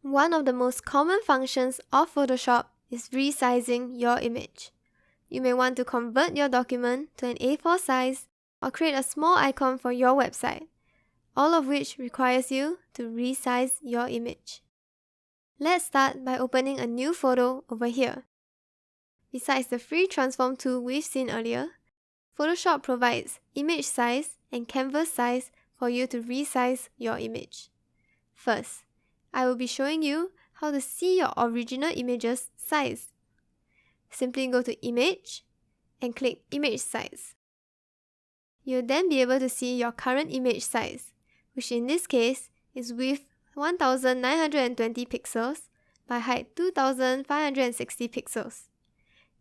One of the most common functions of Photoshop is resizing your image. You may want to convert your document to an A4 size or create a small icon for your website, all of which requires you to resize your image. Let's start by opening a new photo over here. Besides the free transform tool we've seen earlier, Photoshop provides image size and canvas size for you to resize your image. First, I will be showing you how to see your original image's size. Simply go to Image and click Image Size. You'll then be able to see your current image size, which in this case is width 1920 pixels by height 2560 pixels.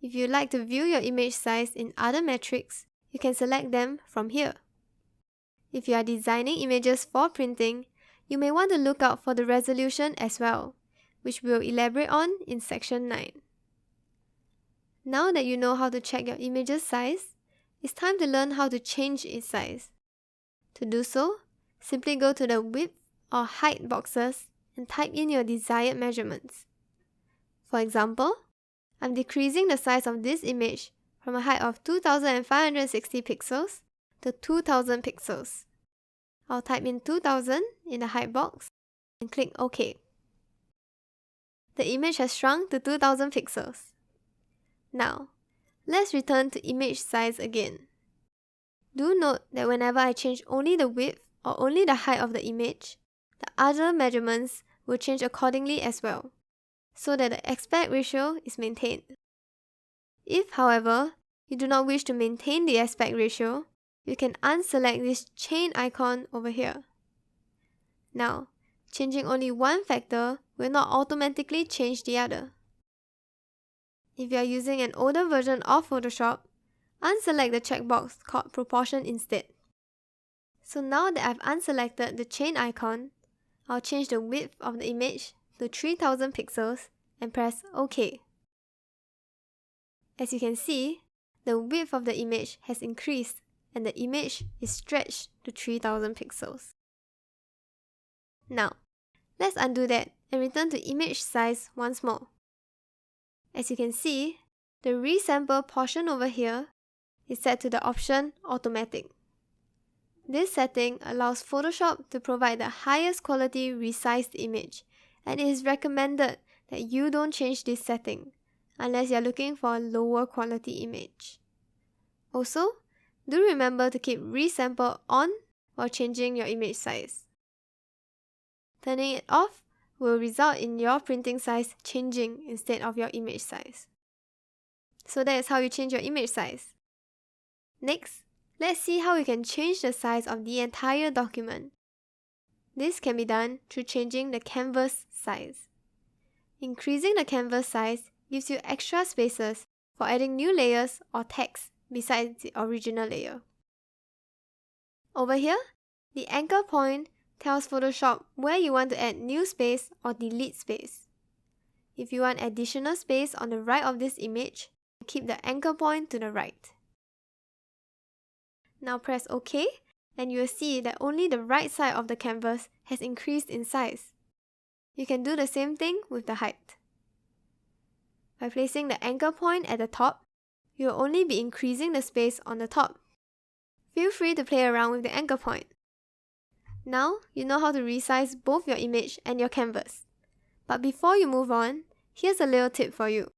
If you'd like to view your image size in other metrics, you can select them from here. If you are designing images for printing, you may want to look out for the resolution as well, which we'll elaborate on in section 9. Now that you know how to check your image's size, it's time to learn how to change its size. To do so, simply go to the width or height boxes and type in your desired measurements. For example, I'm decreasing the size of this image from a height of 2560 pixels to 2000 pixels. I'll type in 2000 in the height box and click OK. The image has shrunk to 2000 pixels. Now, let's return to image size again. Do note that whenever I change only the width or only the height of the image, the other measurements will change accordingly as well, so that the aspect ratio is maintained. If, however, you do not wish to maintain the aspect ratio, you can unselect this chain icon over here. Now, changing only one factor will not automatically change the other. If you are using an older version of Photoshop, unselect the checkbox called Proportion instead. So now that I've unselected the chain icon, I'll change the width of the image to 3000 pixels and press OK. As you can see, the width of the image has increased and the image is stretched to 3000 pixels. Now, let's undo that and return to image size once more. As you can see, the resample portion over here is set to the option Automatic. This setting allows Photoshop to provide the highest quality resized image, and it is recommended that you don't change this setting unless you are looking for a lower quality image. Also, do remember to keep resample on while changing your image size. Turning it off will result in your printing size changing instead of your image size. So that is how you change your image size. Next, let's see how we can change the size of the entire document. This can be done through changing the canvas size. Increasing the canvas size gives you extra spaces for adding new layers or text besides the original layer. Over here, the anchor point tells Photoshop where you want to add new space or delete space. If you want additional space on the right of this image, keep the anchor point to the right. Now press OK and you will see that only the right side of the canvas has increased in size. You can do the same thing with the height. By placing the anchor point at the top, you will only be increasing the space on the top. Feel free to play around with the anchor point. Now, you know how to resize both your image and your canvas. But before you move on, here's a little tip for you.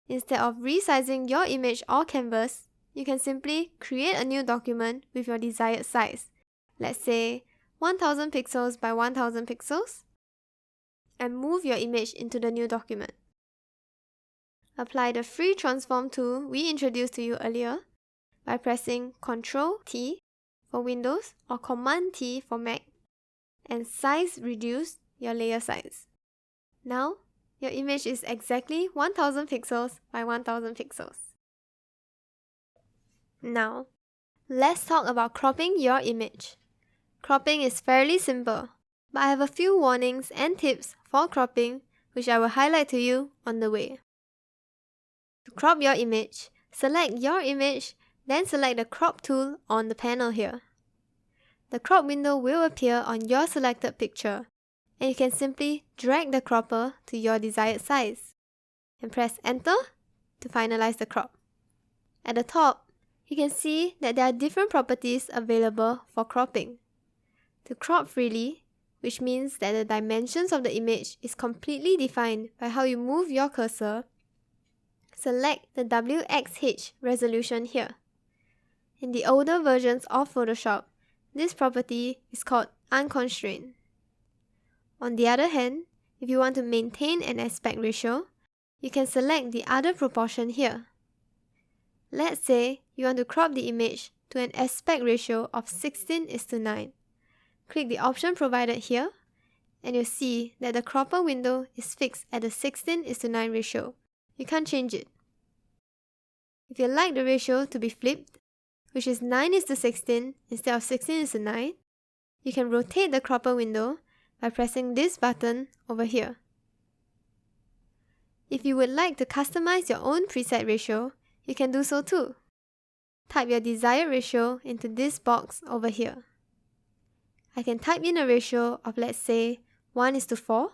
Instead of resizing your image or canvas, you can simply create a new document with your desired size. Let's say 1000 pixels by 1000 pixels, and move your image into the new document. Apply the free transform tool we introduced to you earlier by pressing Ctrl-T for Windows or Command-T for Mac, and size reduce your layer size. Now, your image is exactly 1000 pixels by 1000 pixels. Now, let's talk about cropping your image. Cropping is fairly simple, but I have a few warnings and tips for cropping which I will highlight to you on the way. To crop your image, select your image, then select the crop tool on the panel here. The crop window will appear on your selected picture, and you can simply drag the cropper to your desired size and press enter to finalize the crop. At the top, you can see that there are different properties available for cropping. To crop freely, which means that the dimensions of the image is completely defined by how you move your cursor, select the WXH resolution here. In the older versions of Photoshop, this property is called unconstrained. On the other hand, if you want to maintain an aspect ratio, you can select the other proportion here. Let's say you want to crop the image to an aspect ratio of 16:9. Click the option provided here, and you'll see that the cropper window is fixed at the 16:9 ratio. You can't change it. If you like the ratio to be flipped, which is 9:16 instead of 16:9, you can rotate the cropper window by pressing this button over here. If you would like to customize your own preset ratio, you can do so too. Type your desired ratio into this box over here. I can type in a ratio of, let's say, 1:4,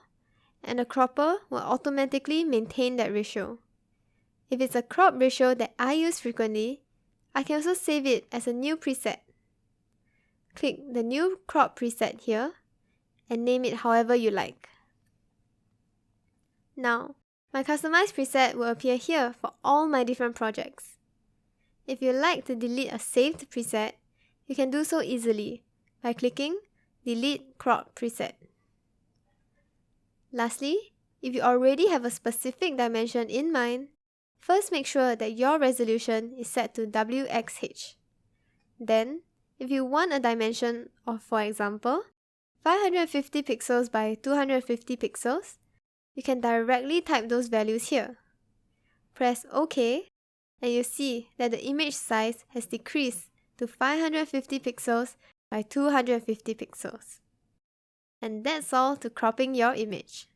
and the cropper will automatically maintain that ratio. If it's a crop ratio that I use frequently, I can also save it as a new preset. Click the new crop preset here and name it however you like. Now, my customized preset will appear here for all my different projects. If you like to delete a saved preset, you can do so easily by clicking Delete Crop Preset. Lastly, if you already have a specific dimension in mind, first make sure that your resolution is set to WXH. Then, if you want a dimension of, for example, 550 pixels by 250 pixels, you can directly type those values here. Press OK, and you see that the image size has decreased to 550 pixels by 250 pixels. And that's all to cropping your image.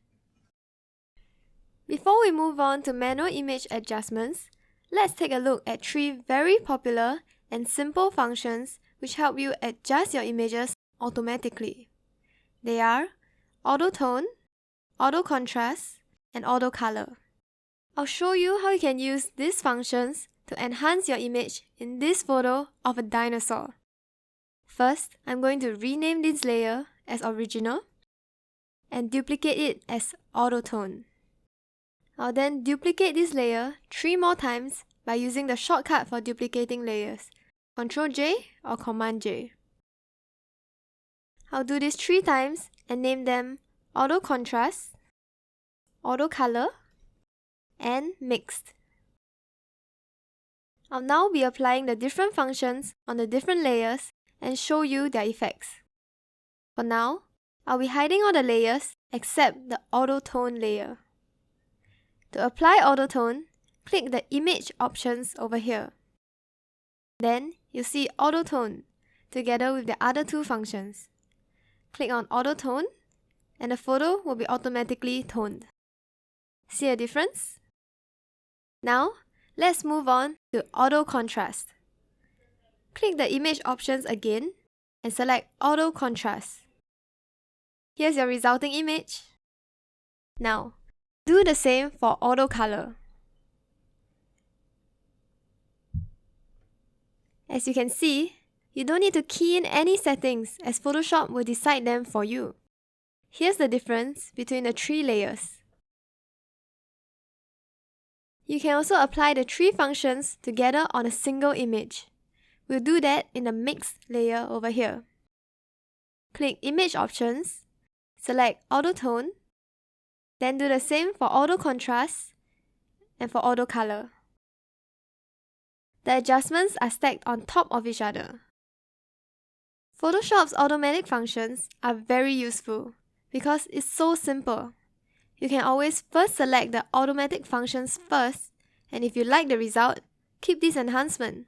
Before we move on to manual image adjustments, let's take a look at 3 very popular and simple functions which help you adjust your images automatically. They are Auto Tone, Auto Contrast, and Auto Color. I'll show you how you can use these functions to enhance your image in this photo of a dinosaur. First, I'm going to rename this layer as Original and duplicate it as Auto Tone. I'll then duplicate this layer 3 more times by using the shortcut for duplicating layers, Ctrl+J or Command+J. I'll do this 3 times and name them Auto Contrast, Auto Color, and Mixed. I'll now be applying the different functions on the different layers and show you their effects. For now, I'll be hiding all the layers except the Auto Tone layer. To apply Auto Tone, click the Image options over here. Then, you'll see Auto Tone together with the other 2 functions. Click on Auto Tone, and the photo will be automatically toned. See a difference? Now, let's move on to Auto Contrast. Click the Image options again and select Auto Contrast. Here's your resulting image. Now, do the same for Auto Color. As you can see, you don't need to key in any settings as Photoshop will decide them for you. Here's the difference between the 3 layers. You can also apply the 3 functions together on a single image. We'll do that in the Mixed layer over here. Click Image options, select Auto Tone, then do the same for Auto Contrast and for Auto Color. The adjustments are stacked on top of each other. Photoshop's automatic functions are very useful because it's so simple. You can always first select the automatic functions first, and if you like the result, keep this enhancement.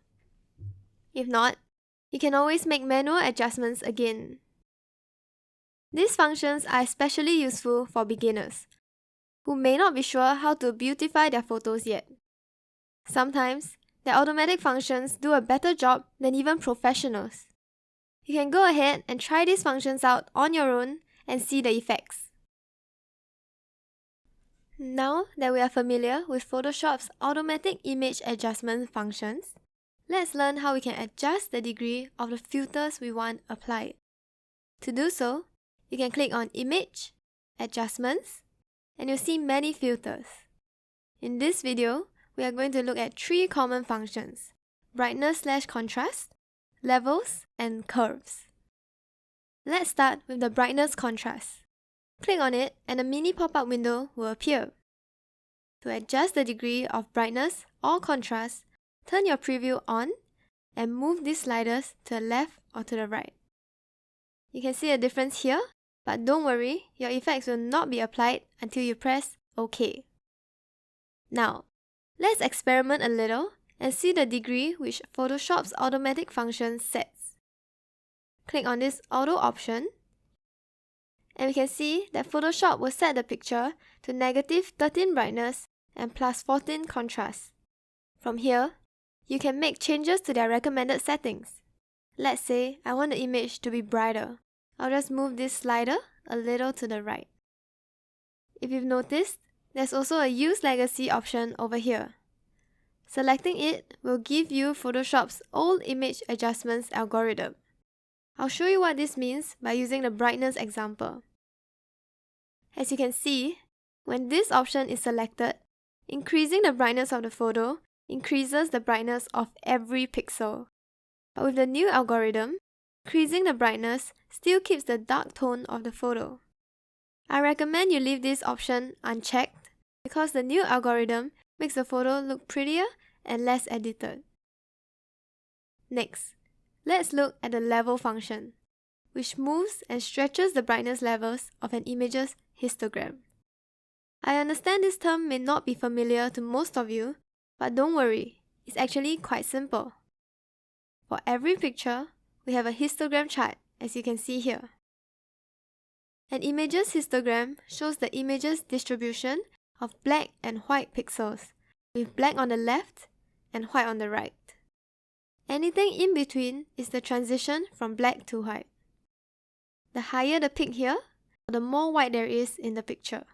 If not, you can always make manual adjustments again. These functions are especially useful for beginners who may not be sure how to beautify their photos yet. Sometimes, the automatic functions do a better job than even professionals. You can go ahead and try these functions out on your own and see the effects. Now that we are familiar with Photoshop's automatic image adjustment functions, let's learn how we can adjust the degree of the filters we want applied. To do so, you can click on Image, Adjustments, and you'll see many filters. In this video, we are going to look at 3 common functions: brightness/contrast, levels, and curves. Let's start with the brightness contrast. Click on it and a mini pop-up window will appear. To adjust the degree of brightness or contrast, turn your preview on and move these sliders to the left or to the right. You can see a difference here, but don't worry, your effects will not be applied until you press OK. Now, let's experiment a little and see the degree which Photoshop's automatic function sets. Click on this Auto option, and we can see that Photoshop will set the picture to -13 brightness and +14 contrast. From here, you can make changes to their recommended settings. Let's say I want the image to be brighter. I'll just move this slider a little to the right. If you've noticed, there's also a Use Legacy option over here. Selecting it will give you Photoshop's old image adjustments algorithm. I'll show you what this means by using the brightness example. As you can see, when this option is selected, increasing the brightness of the photo increases the brightness of every pixel. But with the new algorithm, increasing the brightness still keeps the dark tone of the photo. I recommend you leave this option unchecked because the new algorithm makes the photo look prettier and less edited. Next, let's look at the level function, which moves and stretches the brightness levels of an image's histogram. I understand this term may not be familiar to most of you, but don't worry, it's actually quite simple. For every picture, we have a histogram chart, as you can see here. An image's histogram shows the image's distribution of black and white pixels, with black on the left and white on the right. Anything in between is the transition from black to white. The higher the peak here, the more white there is in the picture.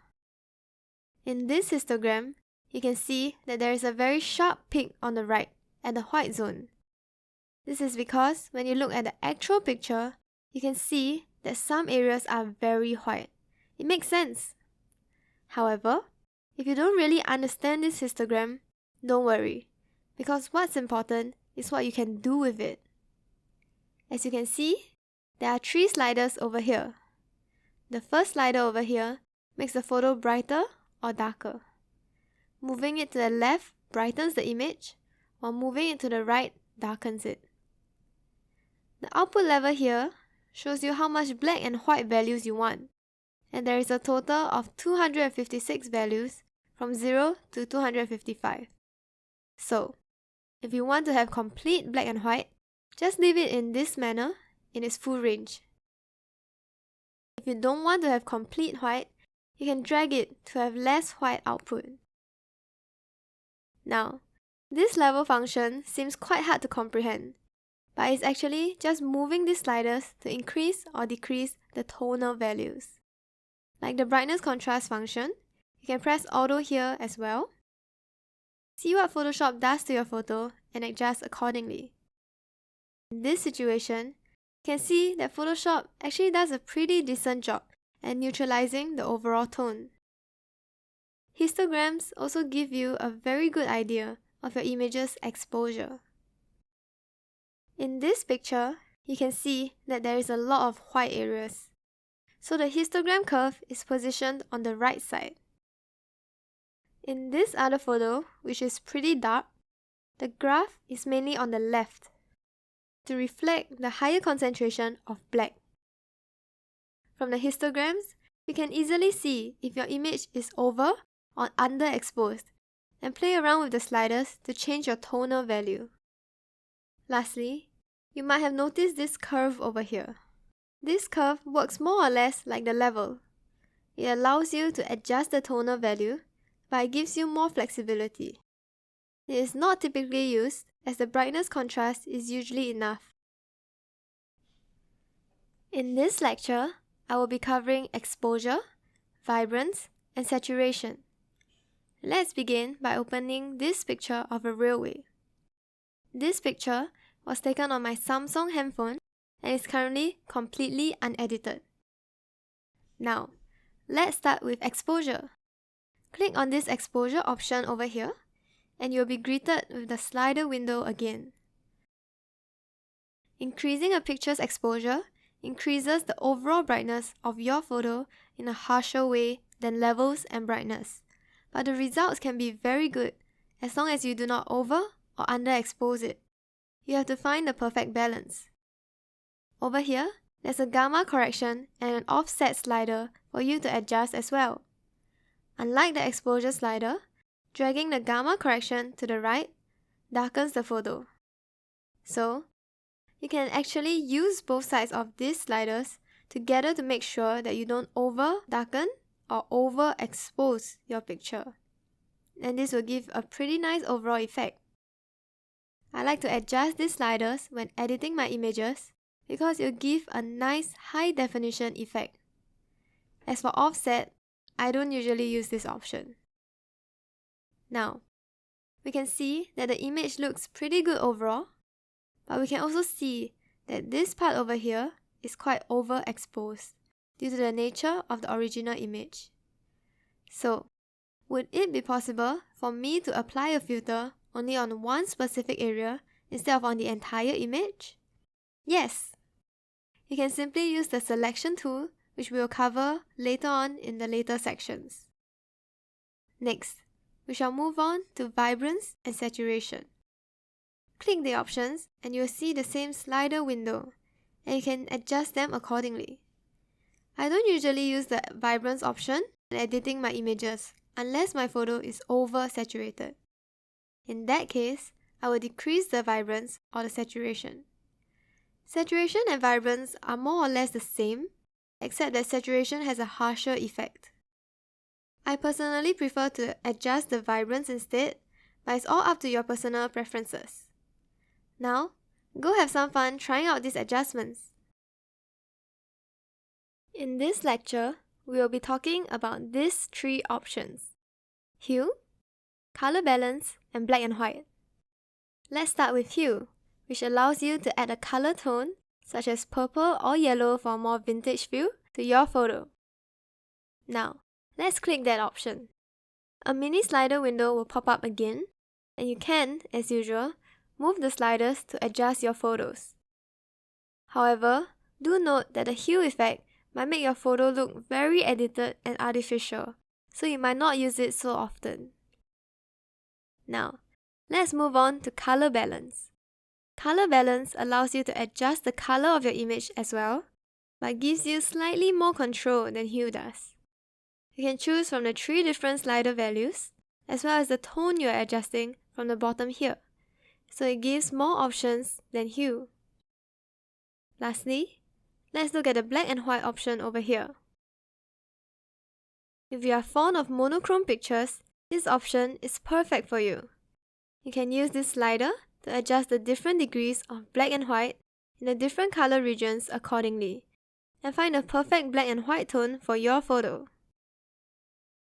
In this histogram, you can see that there is a very sharp peak on the right at the white zone. This is because when you look at the actual picture, you can see that some areas are very white. It makes sense. However, if you don't really understand this histogram, don't worry, because what's important is what you can do with it. As you can see, there are 3 sliders over here. The first slider over here makes the photo brighter or darker. Moving it to the left brightens the image, while moving it to the right darkens it. The output level here shows you how much black and white values you want, and there is a total of 256 values from 0 to 255. So, if you want to have complete black and white, just leave it in this manner in its full range. If you don't want to have complete white, you can drag it to have less white output. Now, this level function seems quite hard to comprehend, but it's actually just moving these sliders to increase or decrease the tonal values. Like the brightness contrast function, you can press Auto here as well. See what Photoshop does to your photo and adjust accordingly. In this situation, you can see that Photoshop actually does a pretty decent job at neutralizing the overall tone. Histograms also give you a very good idea of your image's exposure. In this picture, you can see that there is a lot of white areas, so the histogram curve is positioned on the right side. In this other photo, which is pretty dark, the graph is mainly on the left to reflect the higher concentration of black. From the histograms, you can easily see if your image is over or underexposed and play around with the sliders to change your tonal value. Lastly, you might have noticed this curve over here. This curve works more or less like the level. It allows you to adjust the tonal value, but it gives you more flexibility. It is not typically used as the brightness contrast is usually enough. In this lecture, I will be covering exposure, vibrance, and saturation. Let's begin by opening this picture of a railway. This picture was taken on my Samsung handphone and is currently completely unedited. Now, let's start with exposure. Click on this exposure option over here and you'll be greeted with the slider window again. Increasing a picture's exposure increases the overall brightness of your photo in a harsher way than levels and brightness, but the results can be very good as long as you do not over or underexpose it. You have to find the perfect balance. Over here, there's a gamma correction and an offset slider for you to adjust as well. Unlike the exposure slider, dragging the gamma correction to the right darkens the photo. So, you can actually use both sides of these sliders together to make sure that you don't over-darken or overexpose your picture. And this will give a pretty nice overall effect. I like to adjust these sliders when editing my images because it will give a nice high definition effect. As for offset, I don't usually use this option. Now, we can see that the image looks pretty good overall, but we can also see that this part over here is quite overexposed due to the nature of the original image. So, would it be possible for me to apply a filter only on one specific area instead of on the entire image? Yes! You can simply use the selection tool, which we will cover later on in the later sections. Next, we shall move on to vibrance and saturation. Click the options and you will see the same slider window, and you can adjust them accordingly. I don't usually use the vibrance option when editing my images unless my photo is oversaturated. In that case, I will decrease the vibrance or the saturation. Saturation and vibrance are more or less the same, except that saturation has a harsher effect. I personally prefer to adjust the vibrance instead, but it's all up to your personal preferences. Now, go have some fun trying out these adjustments. In this lecture, we will be talking about these three options: hue, color balance, and black and white. Let's start with hue, which allows you to add a color tone, such as purple or yellow for a more vintage feel, to your photo. Now, let's click that option. A mini slider window will pop up again, and you can, as usual, move the sliders to adjust your photos. However, do note that the hue effect might make your photo look very edited and artificial, so you might not use it so often. Now, let's move on to color balance. Color balance allows you to adjust the color of your image as well, but gives you slightly more control than hue does. You can choose from the 3 different slider values, as well as the tone you are adjusting from the bottom here, so it gives more options than hue. Lastly, let's look at the black and white option over here. If you are fond of monochrome pictures, this option is perfect for you. You can use this slider to adjust the different degrees of black and white in the different color regions accordingly, and find a perfect black and white tone for your photo.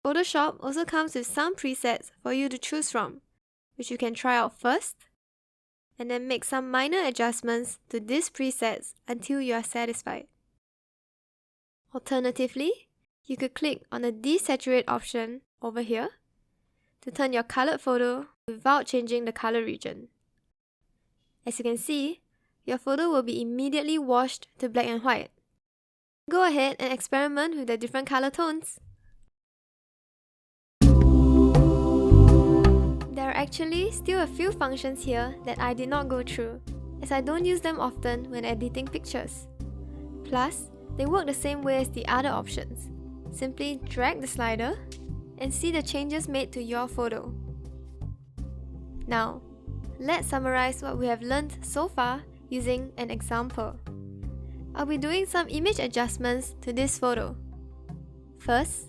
Photoshop also comes with some presets for you to choose from, which you can try out first, and then make some minor adjustments to these presets until you are satisfied. Alternatively, you could click on the desaturate option over here to turn your colored photo without changing the color region. As you can see, your photo will be immediately washed to black and white. Go ahead and experiment with the different color tones. There are actually still a few functions here that I did not go through, as I don't use them often when editing pictures. Plus, they work the same way as the other options. Simply drag the slider and see the changes made to your photo. Now, let's summarize what we have learned so far using an example. I'll be doing some image adjustments to this photo. First,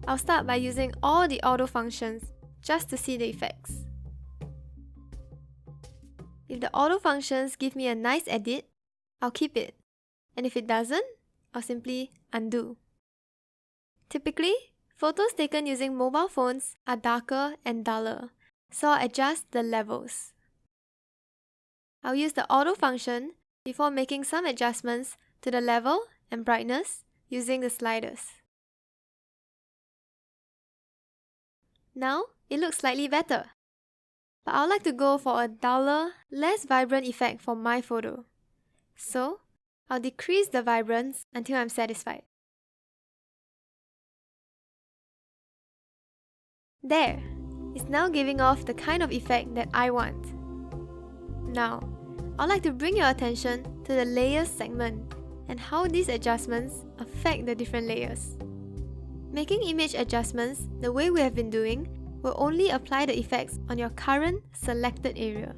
I'll start by using all the auto functions just to see the effects. If the auto functions give me a nice edit, I'll keep it, and if it doesn't, I'll simply undo. Typically, Photos taken using mobile phones are darker and duller, so I'll adjust the levels. I'll use the auto function before making some adjustments to the level and brightness using the sliders. Now, it looks slightly better. But I'd like to go for a duller, less vibrant effect for my photo. So, I'll decrease the vibrance until I'm satisfied. There! It's now giving off the kind of effect that I want. Now, I'd like to bring your attention to the layers segment and how these adjustments affect the different layers. Making image adjustments the way we have been doing will only apply the effects on your current selected area.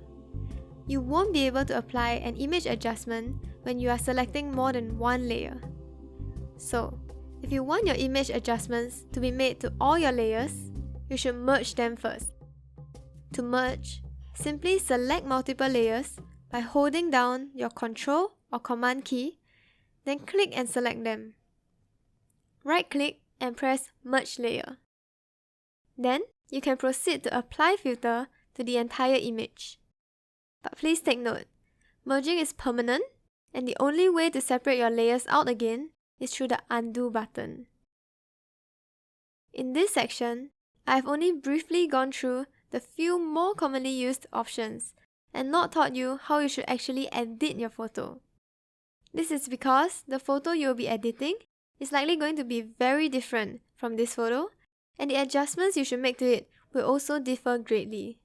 You won't be able to apply an image adjustment when you are selecting more than one layer. So, if you want your image adjustments to be made to all your layers, you should merge them first. To merge, simply select multiple layers by holding down your Ctrl or Command key, then click and select them. Right-click and press Merge Layer. Then, you can proceed to apply filter to the entire image. But please take note, merging is permanent, and the only way to separate your layers out again is through the Undo button. In this section, I have only briefly gone through the few more commonly used options and not taught you how you should actually edit your photo. This is because the photo you will be editing is likely going to be very different from this photo, and the adjustments you should make to it will also differ greatly.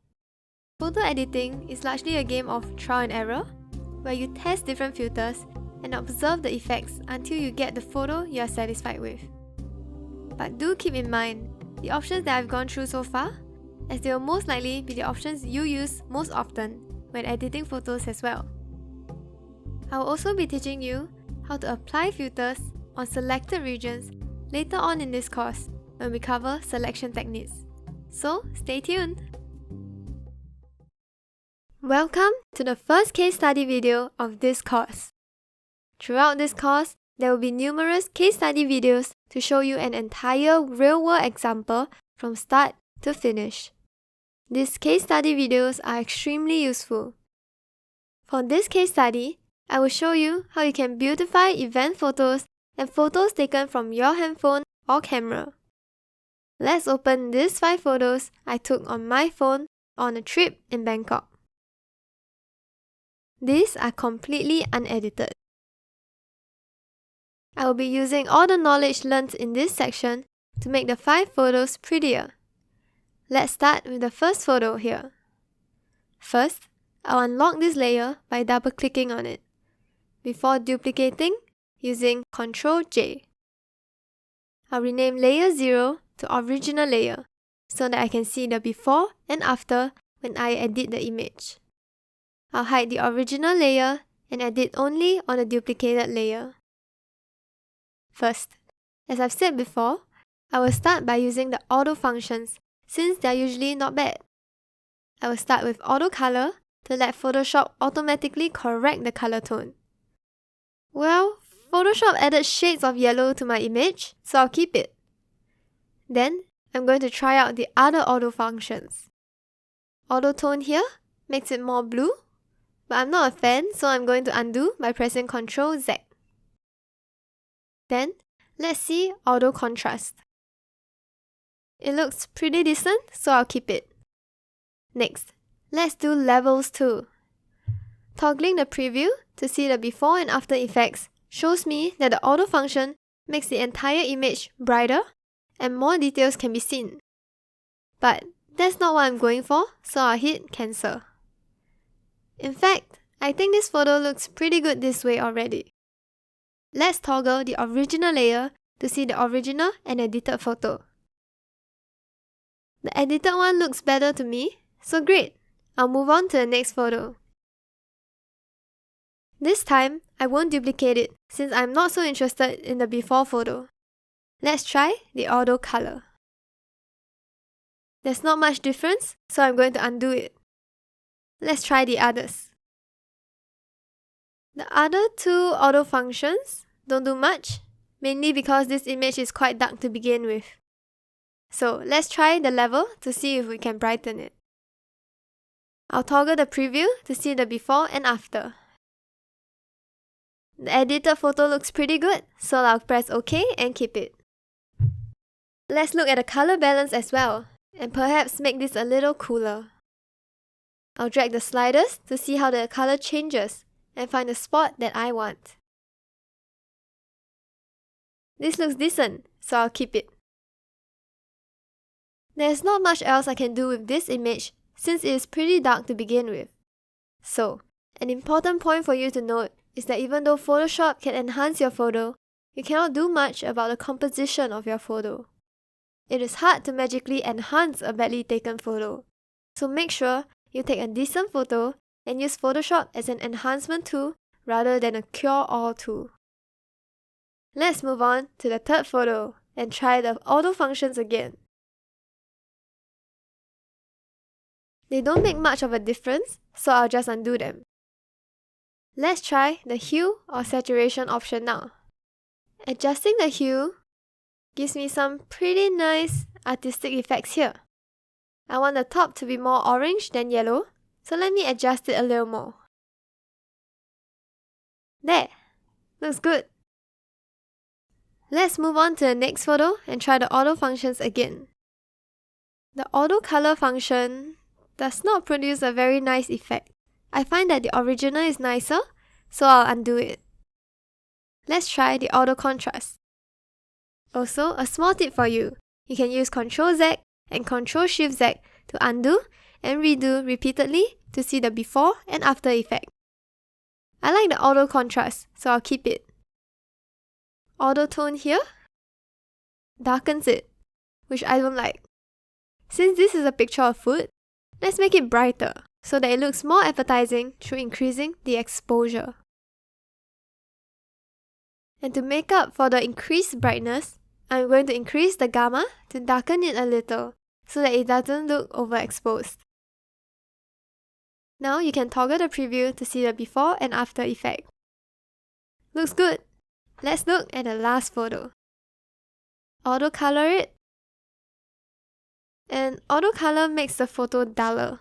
Photo editing is largely a game of trial and error, where you test different filters and observe the effects until you get the photo you are satisfied with. But do keep in mind the options that I've gone through so far, as they will most likely be the options you use most often when editing photos as well. I will also be teaching you how to apply filters on selected regions later on in this course when we cover selection techniques. So, stay tuned! Welcome to the first case study video of this course. Throughout this course, there will be numerous case study videos to show you an entire real-world example from start to finish. These case study videos are extremely useful. For this case study, I will show you how you can beautify event photos and photos taken from your handphone or camera. Let's open these 5 photos I took on my phone on a trip in Bangkok. These are completely unedited. I will be using all the knowledge learnt in this section to make the 5 photos prettier. Let's start with the first photo here. First, I'll unlock this layer by double-clicking on it, before duplicating using Ctrl J. I'll rename layer 0 to original layer so that I can see the before and after when I edit the image. I'll hide the original layer and edit only on the duplicated layer. First, as I've said before, I will start by using the auto functions since they are usually not bad. I will start with auto color to let Photoshop automatically correct the color tone. Well, Photoshop added shades of yellow to my image, so I'll keep it. Then, I'm going to try out the other auto functions. Auto tone here makes it more blue, but I'm not a fan, so I'm going to undo by pressing Ctrl Z. Then, let's see auto contrast. It looks pretty decent, so I'll keep it. Next, let's do levels too. Toggling the preview to see the before and after effects shows me that the auto function makes the entire image brighter and more details can be seen. But that's not what I'm going for, so I'll hit cancel. In fact, I think this photo looks pretty good this way already. Let's toggle the original layer to see the original and edited photo. The edited one looks better to me, so great! I'll move on to the next photo. This time, I won't duplicate it since I'm not so interested in the before photo. Let's try the auto color. There's not much difference, so I'm going to undo it. Let's try the others. The other 2 auto functions don't do much, mainly because this image is quite dark to begin with. So let's try the level to see if we can brighten it. I'll toggle the preview to see the before and after. The edited photo looks pretty good, so I'll press OK and keep it. Let's look at the color balance as well, and perhaps make this a little cooler. I'll drag the sliders to see how the color changes and find the spot that I want. This looks decent, so I'll keep it. There's not much else I can do with this image since it is pretty dark to begin with. So, an important point for you to note is that even though Photoshop can enhance your photo, you cannot do much about the composition of your photo. It is hard to magically enhance a badly taken photo, so make sure you take a decent photo and use Photoshop as an enhancement tool rather than a cure-all tool. Let's move on to the third photo and try the auto functions again. They don't make much of a difference, so I'll just undo them. Let's try the hue or saturation option now. Adjusting the hue gives me some pretty nice artistic effects here. I want the top to be more orange than yellow, so let me adjust it a little more. There! Looks good! Let's move on to the next photo and try the auto functions again. The auto color function does not produce a very nice effect. I find that the original is nicer, so I'll undo it. Let's try the auto contrast. Also, a small tip for you. You can use Ctrl-Z and Ctrl-Shift-Z to undo and redo repeatedly to see the before and after effect. I like the auto contrast, so I'll keep it. Auto tone here darkens it, which I don't like. Since this is a picture of food, let's make it brighter so that it looks more appetizing through increasing the exposure. And to make up for the increased brightness, I'm going to increase the gamma to darken it a little so that it doesn't look overexposed. Now you can toggle the preview to see the before and after effect. Looks good! Let's look at the last photo. Auto color it. And auto color makes the photo duller.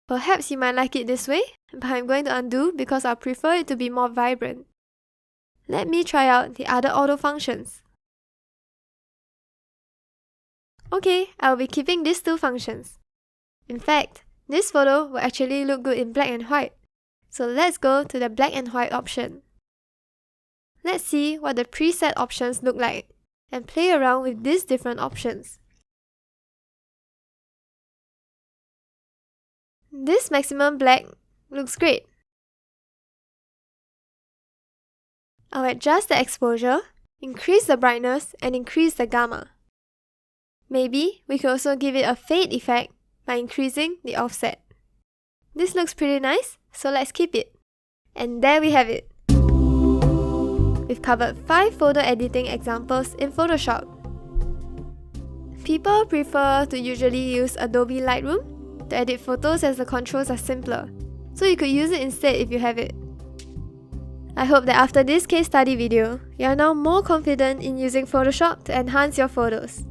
Perhaps you might like it this way, but I'm going to undo because I prefer it to be more vibrant. Let me try out the other auto functions. Okay, I'll be keeping these two functions. In fact, this photo will actually look good in black and white. So let's go to the black and white option. Let's see what the preset options look like and play around with these different options. This maximum black looks great. I'll adjust the exposure, increase the brightness, and increase the gamma. Maybe we could also give it a fade effect by increasing the offset. This looks pretty nice, so let's keep it. And there we have it. We've covered 5 photo editing examples in Photoshop. People prefer to usually use Adobe Lightroom to edit photos as the controls are simpler, so you could use it instead if you have it. I hope that after this case study video, you are now more confident in using Photoshop to enhance your photos.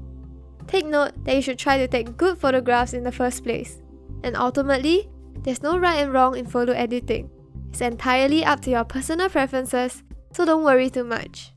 Take note that you should try to take good photographs in the first place. And ultimately, there's no right and wrong in photo editing. It's entirely up to your personal preferences, so don't worry too much.